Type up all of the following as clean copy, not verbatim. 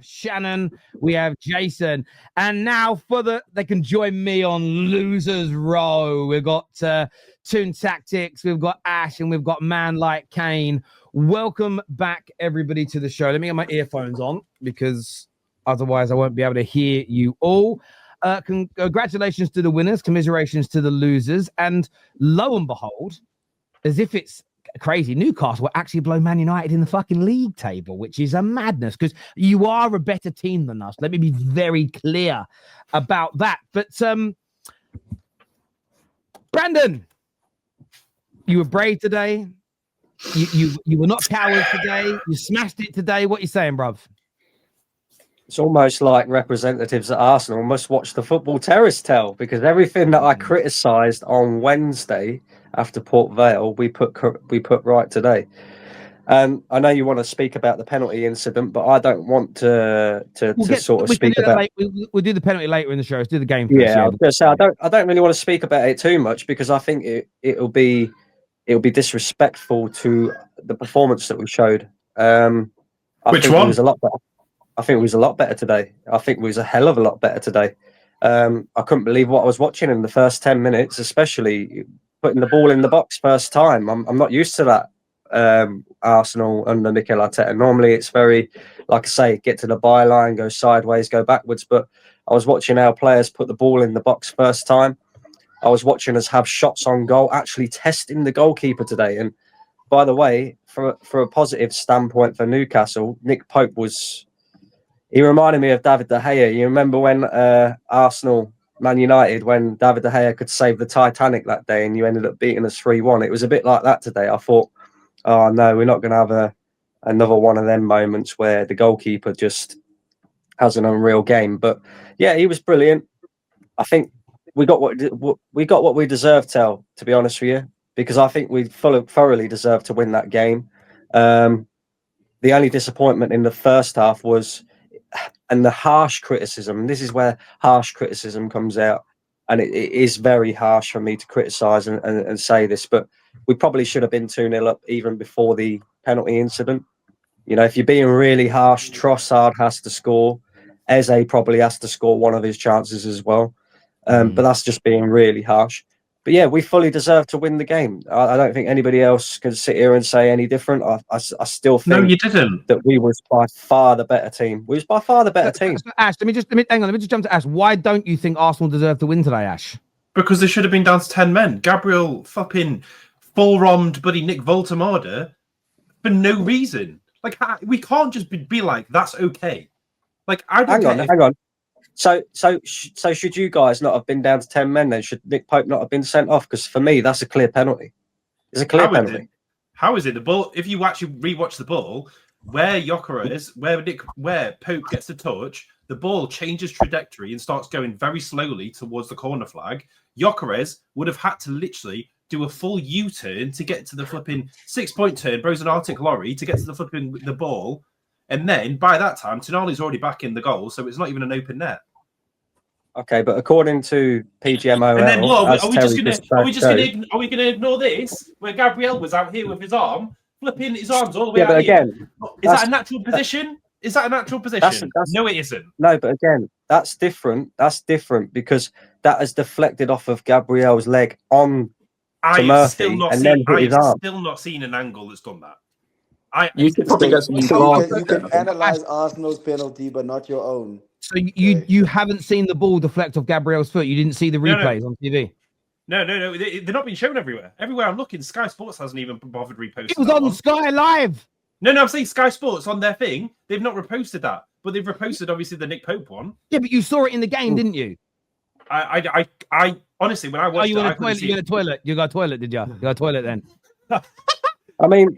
have Shannon, we have Jason, and now they can join me on Losers Row. We've got Toon Tactics, we've got Ash, and we've got Man Like Kane. Welcome back, everybody, to the show. Let me get my earphones on because otherwise I won't be able to hear you all. Congratulations to the winners, commiserations to the losers, and lo and behold, as if it's crazy, Newcastle will actually blow Man United in the fucking league table, which is a madness because you are a better team than us. Let me be very clear about that. But Brandon, you were brave today. You were not cowards today. You smashed it today. What are you saying, bruv? It's almost like representatives at Arsenal must watch the football Terrace tell, because everything that I criticised on Wednesday after Port Vale, we put right today. I know you want to speak about the penalty incident, but I don't want to speak about. We'll do the penalty later in the show. Let's do the game first. Yeah, I was going to say I don't really want to speak about it too much because I think it'll be disrespectful to the performance that we showed. Which one? It was a lot better. I think it was a lot better today. I think it was a hell of a lot better today. I couldn't believe what I was watching in the first 10 minutes, especially putting the ball in the box first time. I'm not used to that. Arsenal under Mikel Arteta. Normally it's very, like I say, get to the byline, go sideways, go backwards. But I was watching our players put the ball in the box first time. I was watching us have shots on goal, actually testing the goalkeeper today. And by the way, for a positive standpoint for Newcastle, Nick Pope he reminded me of David De Gea. You remember when Arsenal, Man United, when David De Gea could save the Titanic that day and you ended up beating us 3-1? It was a bit like that today. I thought, oh no, we're not going to have another one of them moments where the goalkeeper just has an unreal game. But yeah, he was brilliant. I think we got what we deserved, to be honest with you, because I think we thoroughly deserved to win that game. The only disappointment in the first half was, and the harsh criticism, and this is where harsh criticism comes out, and it is very harsh for me to criticise and say this, but we probably should have been 2-0 up even before the penalty incident. You know, if you're being really harsh, Trossard has to score. Eze probably has to score one of his chances as well. But that's just being really harsh. But yeah, we fully deserve to win the game. I don't think anybody else can sit here and say any different. I still think no, you didn't. That we was by far the better team. We was by far the better team. Ash, let me just jump to Ash. Why don't you think Arsenal deserve to win today, Ash? Because they should have been down to 10 men. Gabriel fucking full-rommed buddy Nick Voltemada for no reason. Like, we can't just be like, that's okay. Like, I don't hang on. So should you guys not have been down to 10 men then? Should Nick Pope not have been sent off? Because for me, that's a clear penalty. It's a clear penalty. How is it? The ball, if you actually rewatch the ball, where Gyökeres, where Pope gets the touch, the ball changes trajectory and starts going very slowly towards the corner flag. Gyökeres would have had to literally do a full U-turn to get to the flipping 6-point turn, bros an Arctic lorry to get to the ball. And then by that time, Tonali's already back in the goal, so it's not even an open net. Okay, but according to PGMOL, and then what, are we going to ignore this? Where Gabriel was out here with his arm, flipping his arms all the way out here. Is that a natural position? Is that a natural position? No, it isn't. No, but again, that's different. That's different because that has deflected off of Gabriel's leg on to Murphy, and then hit his arm. I've still not seen an angle that's done that. You can analyze Arsenal's penalty, but not your own. So you haven't seen the ball deflect off Gabriel's foot? You didn't see the replays on TV? No. They're not being shown everywhere. Everywhere I'm looking, Sky Sports hasn't even bothered reposting. It was on Sky Live. No, I'm saying Sky Sports on their thing. They've not reposted that, but they've reposted obviously the Nick Pope one. Yeah, but you saw it in the game, didn't you? I honestly, when I watched you got a toilet? You got a toilet, did you? You got a toilet then? I mean,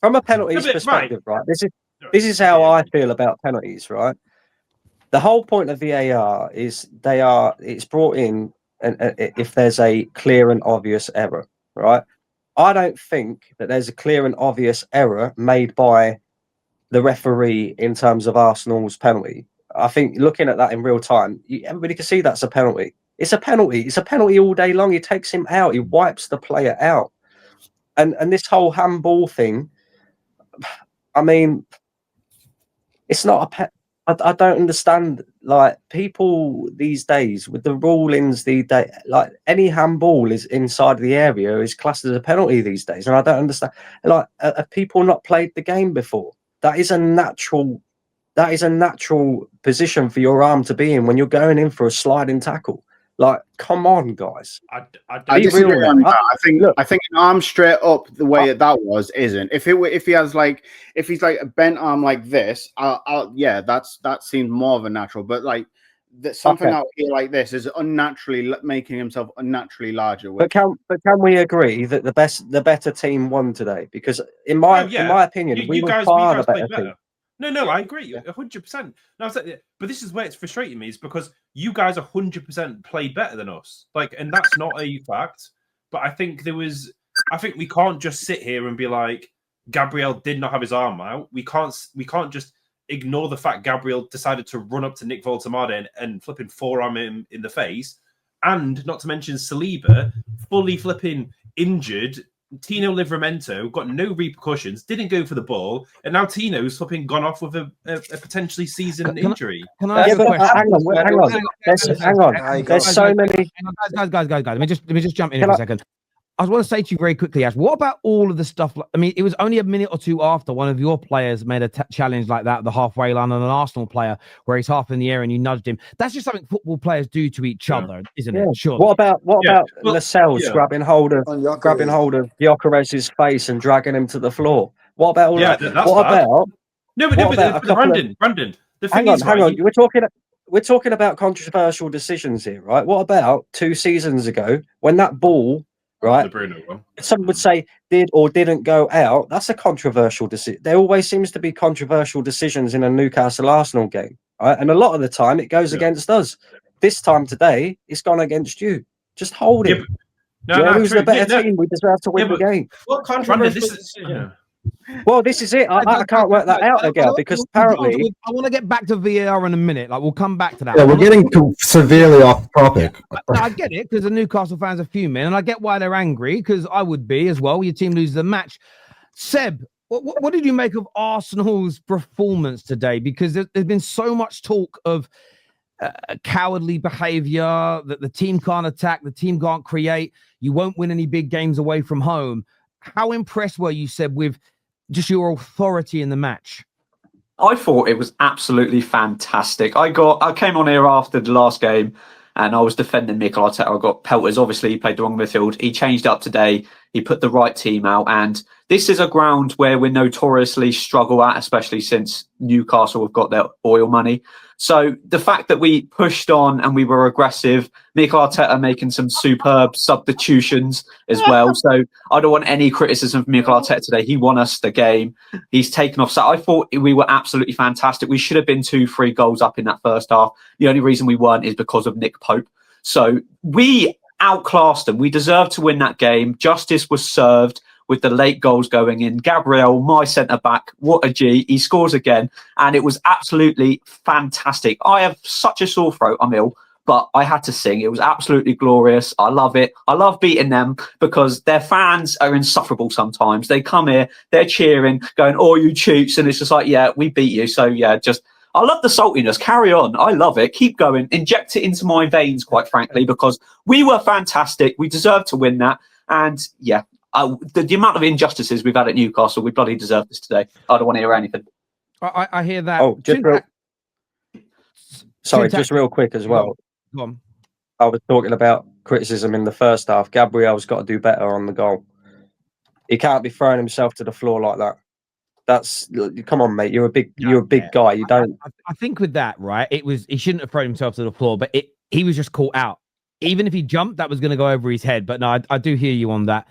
from a penalties perspective, right? This is how I feel about penalties, right? The whole point of VAR is it's brought in if there's a clear and obvious error, right? I don't think that there's a clear and obvious error made by the referee in terms of Arsenal's penalty. I think looking at that in real time, everybody can see that's a penalty. It's a penalty. It's a penalty all day long. He takes him out. He wipes the player out. And this whole handball thing, I mean, it's not I don't understand, like, people these days with the rulings like any handball is inside the area is classed as a penalty these days, and I don't understand. Like, have people not played the game before? That is a natural position for your arm to be in when you're going in for a sliding tackle. Like, come on, guys. I disagree on that. I think an arm straight up the way that was isn't. If he's like a bent arm like this, yeah, that seems more of a natural. But like something out here like this is unnaturally making himself unnaturally larger. But can we agree that the better team won today? Because in my opinion, we were far the better team. No, I agree, 100%. No, but this is where it's frustrating me, is because you guys 100% played better than us. Like, and that's not a fact. But I think we can't just sit here and be like, Gabriel did not have his arm out. We can't just ignore the fact Gabriel decided to run up to Nick Voltemade and flipping forearm him in the face, and not to mention Saliba fully flipping injured. Tino Livramento got no repercussions, didn't go for the ball, and now Tino's flipping gone off with a potentially season injury. Can I ask a question? Hang on. There's so many guys. Let me just jump in for a second. I want to say to you very quickly, Ash, what about all of the stuff? I mean, it was only a minute or two after one of your players made a challenge like that at the halfway line on an Arsenal player where he's half in the air and you nudged him. That's just something football players do to each other, isn't it? Sure. What about Lascelles grabbing hold of Gyökeres's face and dragging him to the floor? What about all that? Brandon. The thing is, hang on. We're talking about controversial decisions here, right? What about 2 seasons ago when that ball, right? The Bruno one. Some would say did or didn't go out. That's a controversial decision. There always seems to be controversial decisions in a Newcastle Arsenal game, right? And a lot of the time it goes against us. This time today, it's gone against you. Just hold it. Who's the better team? We deserve to win the game. What controversial? Well, this is it. I can't work that out again because apparently I want to get back to VAR in a minute. Like, we'll come back to that. Yeah, we're getting severely off topic. I get it, because the Newcastle fans are fuming, and I get why they're angry, because I would be as well. Your team loses the match. Seb, what did you make of Arsenal's performance today? Because there's been so much talk of cowardly behaviour, that the team can't attack, the team can't create, you won't win any big games away from home. How impressed were you, Seb, with just your authority in the match? I thought it was absolutely fantastic. I came on here after the last game and I was defending Mikel Arteta. I got pelters. Obviously, he played the wrong midfield. He changed up today. He put the right team out. And this is a ground where we notoriously struggle at, especially since Newcastle have got their oil money. So the fact that we pushed on and we were aggressive, Mikel Arteta making some superb substitutions as well. So I don't want any criticism from Mikel Arteta today. He won us the game. He's taken off. So I thought we were absolutely fantastic. We should have been 2-3 goals up in that first half. The only reason we weren't is because of Nick Pope. So we outclassed them. We deserved to win that game. Justice was served with the late goals going in. Gabriel, my centre-back, what a G. He scores again, and it was absolutely fantastic. I have such a sore throat, I'm ill, but I had to sing. It was absolutely glorious. I love it. I love beating them because their fans are insufferable sometimes. They come here, they're cheering, going, oh, you cheats, and it's just like, yeah, we beat you. So, yeah, I love the saltiness. Carry on. I love it. Keep going. Inject it into my veins, quite frankly, because we were fantastic. We deserved to win that. And, yeah, the amount of injustices we've had at Newcastle, we bloody deserve this today. I don't want to hear anything. I hear that. Oh, just real quick as well. Go on. I was talking about criticism in the first half. Gabriel's got to do better on the goal. He can't be throwing himself to the floor like that. Come on, mate. You're a big guy. You don't. I think with that, right? He shouldn't have thrown himself to the floor, but he was just caught out. Even if he jumped, that was going to go over his head. But no, I do hear you on that.